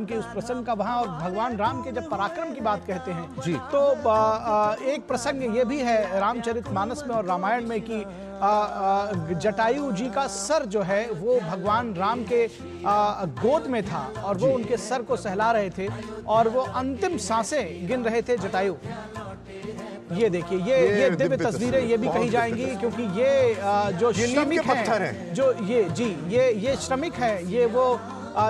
की उस प्रसंग का वहाँ, और भगवान राम के जब पराक्रम की बात कहते हैं जी। तो एक प्रसंग ये भी है रामचरितमानस में और रामायण में कि जटायु जी का सर जो है वो भगवान राम के गोद में था और वो उनके सर को सहला रहे थे और वो अंतिम सांसें गिन रहे थे जटायु। ये देखिए, ये दिव्य तस्वीरें ये भी कही जाएंगी, क्योंकि ये जो श्रमिक हैं, जो ये श्रमिक हैं, ये वो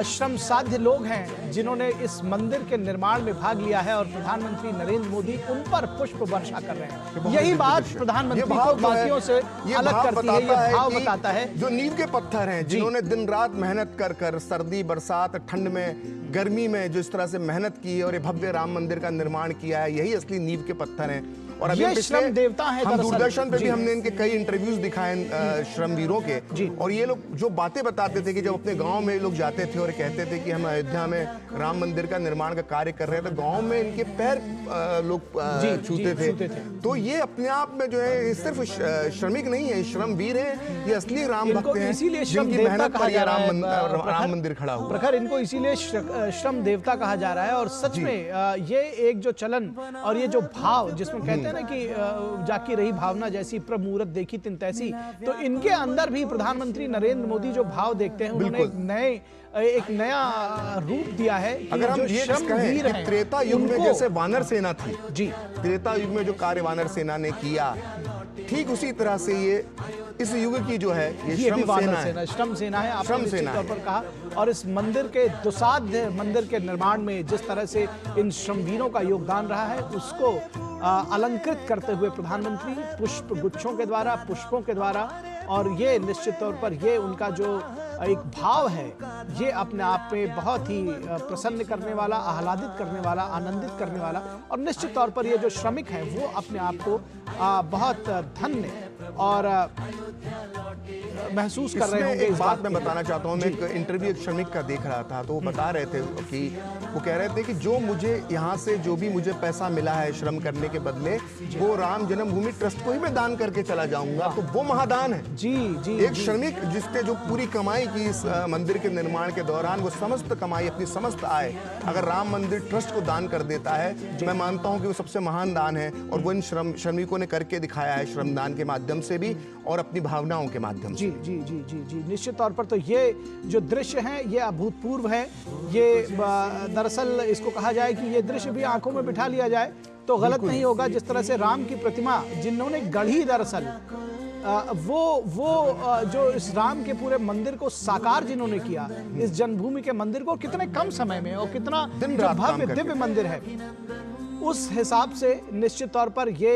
श्रम साध्य लोग हैं जिन्होंने इस मंदिर के निर्माण में भाग लिया है और प्रधानमंत्री नरेंद्र मोदी उन पर पुष्प वर्षा कर रहे हैं। यही बात प्रधानमंत्री को बाकियों से अलग करती है, ये भाव बताता है। जो नींव के पत्थर हैं, जिन्होंने दिन रात मेहनत कर कर सर्दी बरसात ठंड में गर्मी में जो इस तरह से मेहनत की है और ये भव्य राम मंदिर का निर्माण किया है, यही असली नींव के पत्थर हैं। और अभी ये श्रम देवता है, हम दूरदर्शन पे भी हमने इनके कई इंटरव्यूज दिखाए श्रमवीरों के, और ये लोग जो बातें बताते थे कि जब अपने गांव में लोग जाते थे और कहते थे कि हम अयोध्या में राम मंदिर का निर्माण का कार्य कर रहे हैं, तो गांव में इनके पैर लोग छूते थे। तो ये अपने आप में जो है सिर्फ श्रमिक नहीं है, श्रमवीर है, ये असली राम भक्त हैं, इसीलिए जिनकी मेहनत पर यह राम मंदिर खड़ा हुआ। प्रखर इनको इसीलिए श्रम देवता कहा जा रहा है। और सच में ये एक जो चलन और ये जो भाव जिसमें कहते ना कि जाकी रही भावना जैसी प्रमुरत देखी तिन तैसी, तो इनके अंदर भी प्रधानमंत्री नरेंद्र मोदी जो भाव देखते हैं उन्होंने एक नया रूप दिया है। अगर हम ये कहें कि त्रेता युग में जैसे वानर सेना थी, जी, त्रेता युग में जो कार्य वानर सेना ने किया, ठीक उसी तरह से ये इस युग की जो है ये श्रम सेना है, आपने निश्चित तौर पर कहा। और इस मंदिर के दुसाध्य मंदिर के निर्माण में जिस तरह से इन श्रमवीरों का योगदान रहा है, उसको अलंकृत करते हुए प्रधानमंत्री पुष्प गुच्छों के द्वारा, पुष्पों के द्वारा, और ये निश्चित तौर पर ये उनका जो एक भाव है, ये अपने आप में बहुत ही प्रसन्न करने वाला, आह्लादित करने वाला, आनंदित करने वाला, और निश्चित तौर पर ये जो श्रमिक हैं वो अपने आप को बहुत धन्य और महसूस कर रहे होंगे। एक बात मैं बताना चाहता हूँ, मैं एक इंटरव्यू एक श्रमिक का देख रहा था, तो वो बता रहे थे कि वो कह रहे थे कि जो मुझे यहाँ से जो भी मुझे पैसा मिला है श्रम करने के बदले, वो राम जन्मभूमि ट्रस्ट को ही मैं दान करके चला जाऊंगा, तो वो महादान है। एक श्रमिक जिसने जो पूरी कमाई की इस मंदिर के निर्माण के दौरान, वो समस्त कमाई, अपनी समस्त आय अगर राम मंदिर ट्रस्ट को दान कर देता है, मैं मानता हूँ कि वो सबसे महान दान है। और वो इन श्रमिकों ने करके दिखाया है, श्रमदान के माध्यम से भी और अपनी भावनाओं के माध्यम से। जी, निश्चित तौर पर। तो ये जो दृश्य है ये अभूतपूर्व है। ये दरअसल इसको कहा जाए कि ये दृश्य भी आंखों में बिठा लिया जाए तो गलत नहीं होगा। जिस तरह से राम की प्रतिमा जिन्होंने गढ़ी, दरअसल वो जो इस राम के पूरे मंदिर को साकार जिन्होंने किया, इस जन्मभूमि के मंदिर को कितने कम समय में, और कितना भव्य दिव्य मंदिर है, उस हिसाब से निश्चित तौर पर ये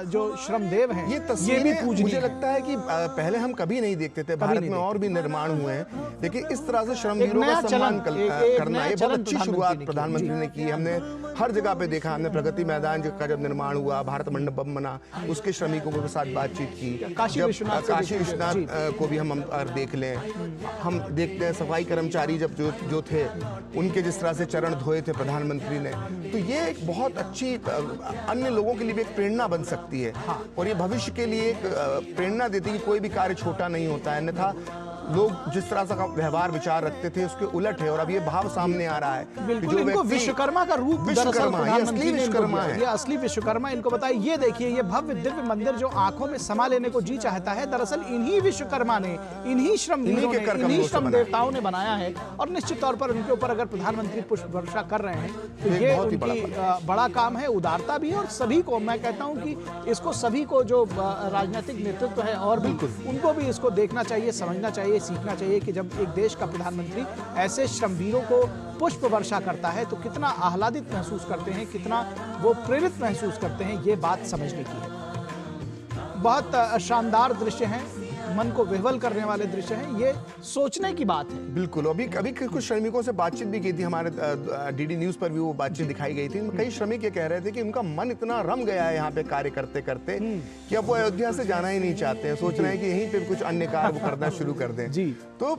जो श्रमदेव हैं ये भी पूजनीय। मुझे लगता है कि पहले हम कभी नहीं देखते थे, भारत में और भी निर्माण हुए हैं, लेकिन इस तरह से श्रमवीरों का सम्मान करना, ये बहुत अच्छी शुरुआत प्रधानमंत्री ने की। हमने हर जगह पे देखा, हमने प्रगति मैदान का जब निर्माण हुआ, भारत मंडपम बना, उसके श्रमिकों के साथ बातचीत की। काशी विश्वनाथ को भी हम देख लें, हम देखते हैं सफाई कर्मचारी जब जो थे उनके जिस तरह से चरण धोए थे प्रधानमंत्री ने, तो ये एक बहुत अच्छी अन्य लोगों के लिए भी एक प्रेरणा बन सकती है। और ये भविष्य के लिए एक प्रेरणा देती है कि कोई भी कार्य छोटा नहीं होता है, अन्यथा लोग जिस तरह का व्यवहार विचार रखते थे उसके उलट है। और अब ये भाव सामने आ रहा है। बिल्कुल, इनको विश्वकर्मा का रूप, विश्वकर्मा, ये असली विश्वकर्मा है, ये असली विश्वकर्मा इनको बताया। ये देखिए, ये भव्य दिव्य मंदिर जो आंखों में समा लेने को जी चाहता है, दरअसल इन्हीं विश्वकर्मा ने, इन्हीं श्रमवीरों ने, इन्हीं श्रम देवताओं ने बनाया है। और निश्चित तौर पर उनके ऊपर अगर प्रधानमंत्री पुष्प वर्षा कर रहे हैं तो ये उनकी बड़ा काम है, उदारता भी है। और सभी को मैं कहता हूँ कि इसको सभी को जो राजनीतिक नेतृत्व है और भी उनको भी इसको देखना चाहिए, समझना चाहिए, सीखना चाहिए कि जब एक देश का प्रधानमंत्री ऐसे श्रमवीरों को पुष्प वर्षा करता है तो कितना आह्लादित महसूस करते हैं, कितना वो प्रेरित महसूस करते हैं, ये बात समझने की है। बहुत शानदार दृश्य हैं, मन को विह्वल करने वाले दृश्य हैं, ये सोचने की बात है। बिल्कुल। अभी कुछ श्रमिकों से बातचीत भी की थी, हमारे डीडी न्यूज पर भी वो बातचीत दिखाई गई थी। कई श्रमिक ये कह रहे थे कि उनका मन इतना रम गया है यहाँ पे कार्य करते करते कि अब वो अयोध्या से जाना ही नहीं चाहते हैं, सोच रहे हैं कि यहीं पे कुछ अन्य कार्य वो करना शुरू कर दें। तो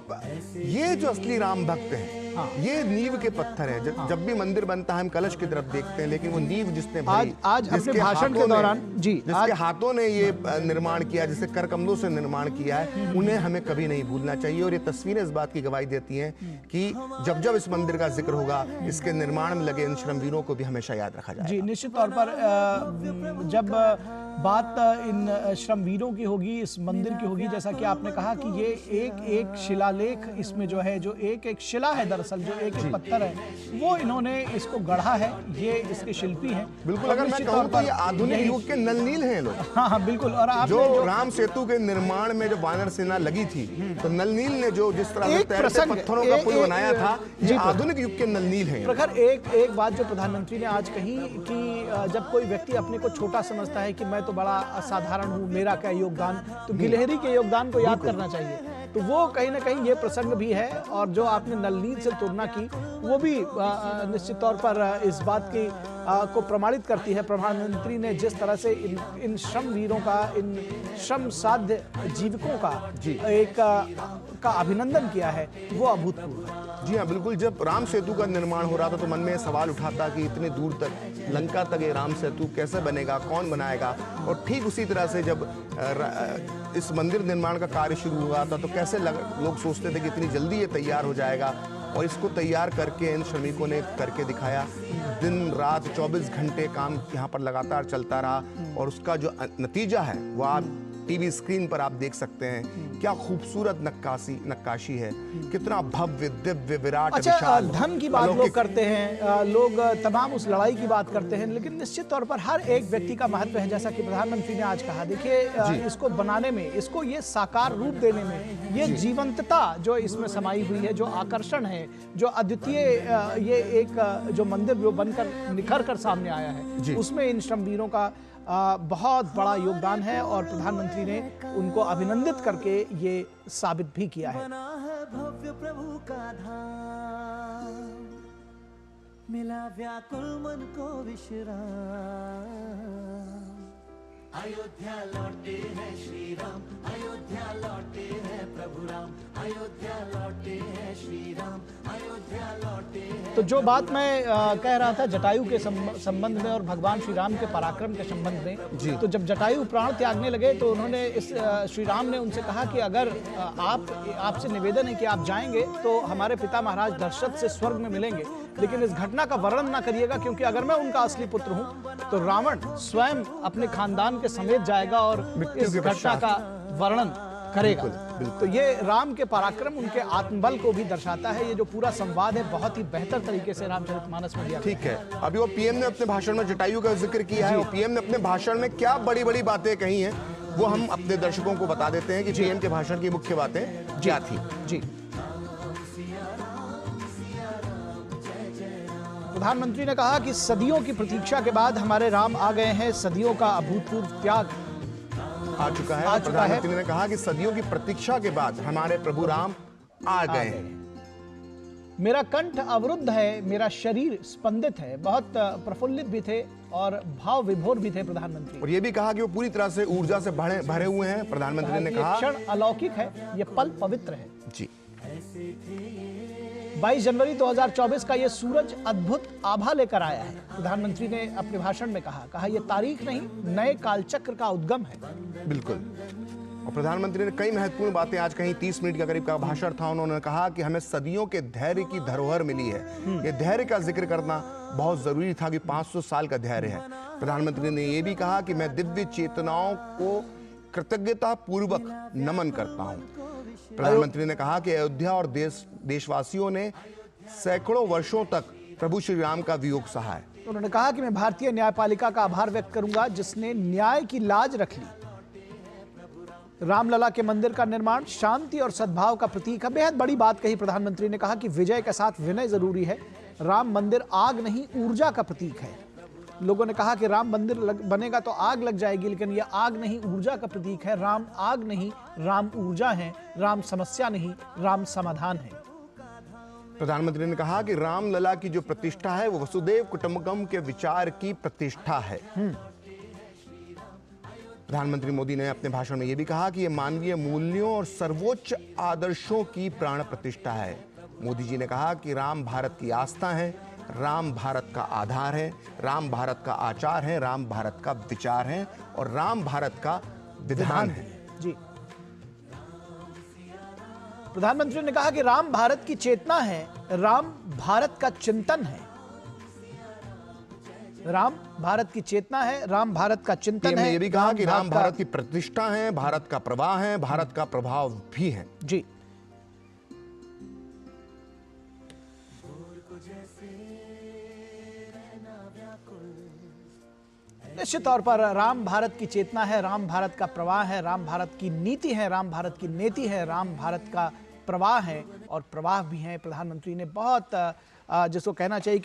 ये जो असली राम भक्त हैं, ये नींव के पत्थर है। जब भी मंदिर बनता है हम कलश की तरफ देखते हैं, लेकिन वो नींव जिसने आज अपने भाषण के दौरान जिसके हाथों ने ये निर्माण किया, जिससे कर कमलों से निर्माण किया है, उन्हें हमें कभी नहीं भूलना चाहिए। और ये तस्वीरें इस बात की गवाही देती हैं कि जब जब इस मंदिर का जिक्र होगा, इसके निर्माण में लगे इन श्रमवीरों को भी हमेशा याद रखा जाएगा। जी, निश्चित तौर पर जब बात इन श्रमवीरों की होगी, इस मंदिर की होगी, जैसा कि आपने कहा कि ये एक एक शिलालेख इसमें जो है, जो एक एक शिला है, दरअसल जो एक एक पत्थर है, वो इन्होंने इसको गढ़ा है। ये इसके शिल्पी हैं। बिल्कुल, अगर मैं कहूं तो ये आधुनिक युग के नलनील हैं लोग। हाँ, बिल्कुल। और आप जो राम सेतु के निर्माण में जो वानर सेना लगी थी, तो नलनील ने जो जिस तरह से तैरते पत्थरों का पुल बनाया था, ये आधुनिक युग के नलनील हैं। प्रखर एक बात जो प्रधानमंत्री ने आज कही कि जब कोई व्यक्ति अपने को छोटा समझता है कि मैं तो बड़ा असाधारण हूं, मेरा क्या योगदान, तो गिलहरी के योगदान को याद करना चाहिए। तो वो कहीं ना कहीं ये प्रसंग भी है। और जो आपने नलनील से तुलना की, वो भी निश्चित तौर पर इस बात की को प्रमाणित करती है। प्रधानमंत्री ने जिस तरह से इन श्रम वीरों का, इन श्रम साध्य जीविकों का अभिनंदन किया है, वो अभूतपूर्व है। जी हाँ, बिल्कुल। जब राम सेतु का निर्माण हो रहा था तो मन में सवाल उठाता कि इतने दूर तक, लंका तक ये राम सेतु कैसे बनेगा, कौन बनाएगा। और ठीक उसी तरह से जब इस मंदिर निर्माण का कार्य शुरू हुआ था तो कैसे लोग सोचते थे कि इतनी जल्दी ये तैयार हो जाएगा। और इसको तैयार करके इन श्रमिकों ने करके दिखाया। दिन रात 24 घंटे काम यहाँ पर लगातार चलता रहा, और उसका जो नतीजा है वो आप टीवी स्क्रीन पर आप देख सकते हैं। क्या खूबसूरत नक्काशी है, कितना भव्य, दिव्य, विराट, विशाल। धन की बात लोग करते हैं, लोग तमाम उस लड़ाई की बात करते हैं, लेकिन निश्चित तौर पर हर एक व्यक्ति का महत्व है। जैसा कि प्रधानमंत्री ने आज कहा, देखिए, इसको बनाने में, इसको ये साकार रूप देने में, ये जीवंतता जो इसमें समाई हुई है, जो आकर्षण है, जो अद्वितीय ये एक जो मंदिर जो बनकर निखर कर सामने आया है, उसमें इन श्रमवीरों का बहुत बड़ा योगदान है। और प्रधानमंत्री ने उनको अभिनंदित करके ये साबित भी किया है। भव्य प्रभु का धाम, मिला व्याकुल मन को विश्राम। अयोध्या लौटे हैं श्री राम, अयोध्या लौटे हैं प्रभु राम, अयोध्या लौटे हैं श्री राम, अयोध्या लौटे हैं। तो जो बात मैं कह रहा था जटायु के संबंध में और भगवान श्री राम के पराक्रम के संबंध में, तो जब जटायु प्राण त्यागने लगे तो उन्होंने श्री राम ने उनसे कहा कि अगर आपसे निवेदन है कि आप जाएंगे तो हमारे पिता महाराज दशरथ से स्वर्ग में मिलेंगे, लेकिन इस घटना का वर्णन ना करिएगा, क्योंकि अगर मैं उनका असली पुत्र हूं तो रावण स्वयं अपने खानदान के समेत जाएगा और इस घटना का वर्णन करेगा। तो ये राम के पराक्रम, उनके आत्मबल को भी दर्शाता है। ये जो पूरा संवाद है बहुत ही बेहतर तरीके से रामचरितमानस में दिया। ठीक है, अभी वो पीएम ने अपने भाषण में जटायु का जिक्र किया है, और पीएम ने अपने भाषण में क्या बड़ी बड़ी बातें कही हैं वो हम अपने दर्शकों को बता देते हैं कि पीएम के भाषण की मुख्य बातें क्या थी। जी, प्रधानमंत्री ने कहा कि सदियों की प्रतीक्षा के बाद हमारे राम आ गए हैं, सदियों का अभूतपूर्व त्याग आ चुका है। प्रधानमंत्री ने कहा कि सदियों की प्रतीक्षा के बाद हमारे प्रभु राम आ गए हैं। मेरा कंठ अवरुद्ध है, मेरा शरीर स्पंदित है। बहुत प्रफुल्लित भी थे और भाव विभोर भी थे प्रधानमंत्री। और ये भी कहा कि वो पूरी तरह से ऊर्जा से भरे हुए हैं। प्रधानमंत्री ने कहा, क्षण अलौकिक है, ये पल पवित्र है। जी, 22 जनवरी 2024 का ये सूरज अद्भुत आभा लेकर आया है। प्रधानमंत्री ने अपने भाषण में कहा ये तारीख नहीं, नए कालचक्र का उद्गम है। बिल्कुल। और प्रधानमंत्री ने कई महत्वपूर्ण बातें आज कहीं। 30 मिनट का करीब का भाषण था। उन्होंने कहा कि हमें सदियों के धैर्य की धरोहर मिली है। ये धैर्य का जिक्र करना बहुत जरूरी था कि 500 साल का धैर्य है। प्रधानमंत्री ने यह भी कहा कि मैं दिव्य चेतनाओं को कृतज्ञता पूर्वक नमन करता हूं। प्रधानमंत्री ने कहा कि अयोध्या और देशवासियों ने सैकड़ों वर्षों तक प्रभु श्री राम का वियोग सहा है। उन्होंने कहा कि मैं भारतीय न्यायपालिका का आभार व्यक्त करूंगा जिसने न्याय की लाज रख ली। रामलला के मंदिर का निर्माण शांति और सद्भाव का प्रतीक है। बेहद बड़ी बात कही प्रधानमंत्री ने। कहा कि विजय के साथ विनय जरूरी है। राम मंदिर आग नहीं, ऊर्जा का प्रतीक है। लोगों ने कहा कि राम मंदिर बनेगा तो आग लग जाएगी, लेकिन यह आग नहीं, ऊर्जा का प्रतीक है। राम आग नहीं, राम ऊर्जा है। राम समस्या नहीं, राम समाधान है। प्रधानमंत्री ने कहा कि रामलला की जो प्रतिष्ठा है वो वसुदेव कुटुंबकम के विचार की प्रतिष्ठा है। प्रधानमंत्री मोदी ने अपने भाषण में यह भी कहा कि यह मानवीय मूल्यों और सर्वोच्च आदर्शों की प्राण प्रतिष्ठा है। मोदी जी ने कहा कि राम भारत की आस्था है, राम भारत का आधार है, राम भारत का आचार है, राम भारत का विचार है और राम भारत का विधान है। जी, प्रधानमंत्री ने कहा कि राम भारत की चेतना है, राम भारत का चिंतन है। राम भारत की चेतना है, राम भारत का चिंतन है। ये भी कहा कि राम भारत की प्रतिष्ठा है, भारत का प्रवाह है, भारत का प्रभाव भी है। जी, निश्चित तौर पर राम भारत की चेतना है, राम भारत का प्रवाह है, राम भारत की नीति है, राम भारत की नेति है, राम भारत का प्रवाह है और प्रवाह भी है। प्रधानमंत्री ने बहुत जिसको कहना चाहिए